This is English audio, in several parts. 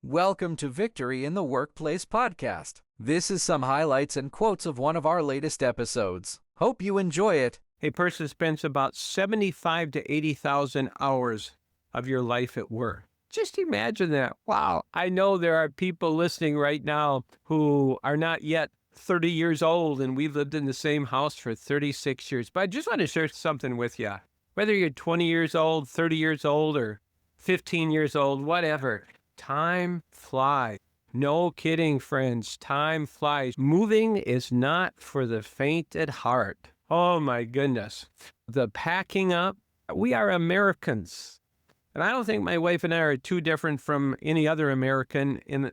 Welcome to Victory in the Workplace podcast. This is some highlights and quotes of one of our latest episodes. Hope you enjoy it. A person spends about 75 to 80,000 hours of your life at work. Just imagine that. Wow. I know there are people listening right now who are not yet 30 years old, and we've lived in the same house for 36 years. But I just want to share something with you. Whether you're 20 years old, 30 years old, or 15 years old, whatever, time flies. No kidding, friends. Time flies. Moving is not for the faint at heart. Oh my goodness. The packing up. We are Americans. And I don't think my wife and I are too different from any other American in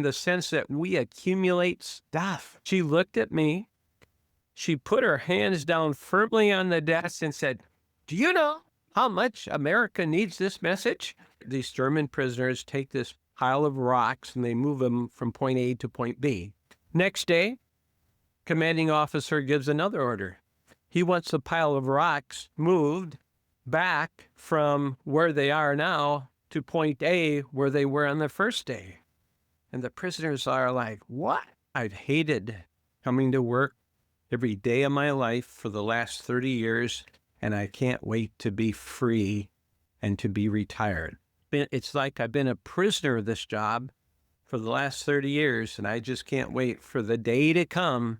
the sense that we accumulate stuff. She looked at me. She put her hands down firmly on the desk and said, "Do you know how much America needs this message?" These German prisoners take this pile of rocks and they move them from point A to point B. Next day, commanding officer gives another order. He wants the pile of rocks moved back from where they are now to point A where they were on the first day. And the prisoners are like, "What? I've hated coming to work every day of my life for the last 30 years, and I can't wait to be free and to be retired. It's like I've been a prisoner of this job for the last 30 years, and I just can't wait for the day to come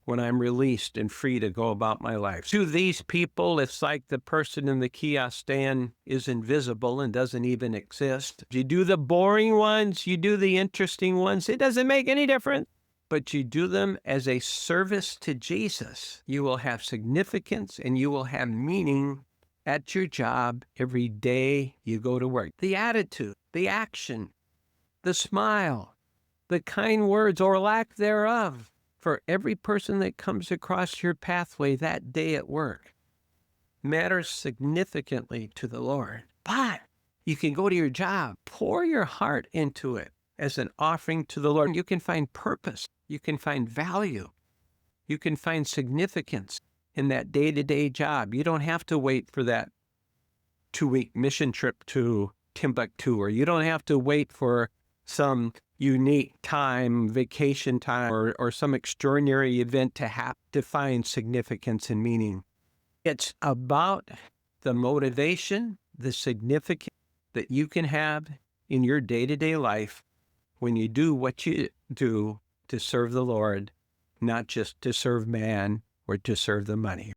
when I'm released and free to go about my life." To these people, it's like the person in the kiosk stand is invisible and doesn't even exist. You do the boring ones, you do the interesting ones, it doesn't make any difference. But you do them as a service to Jesus. You will have significance and you will have meaning at your job every day you go to work. The attitude, the action, the smile, the kind words or lack thereof for every person that comes across your pathway that day at work matters significantly to the Lord. But you can go to your job, pour your heart into it as an offering to the Lord. You can find purpose. You can find value. You can find significance in that day-to-day job. You don't have to wait for that 2-week mission trip to Timbuktu, or you don't have to wait for some unique time, vacation time, or some extraordinary event to find significance and meaning. It's about the motivation, the significance that you can have in your day-to-day life when you do what you do to serve the Lord, not just to serve man or to serve the money.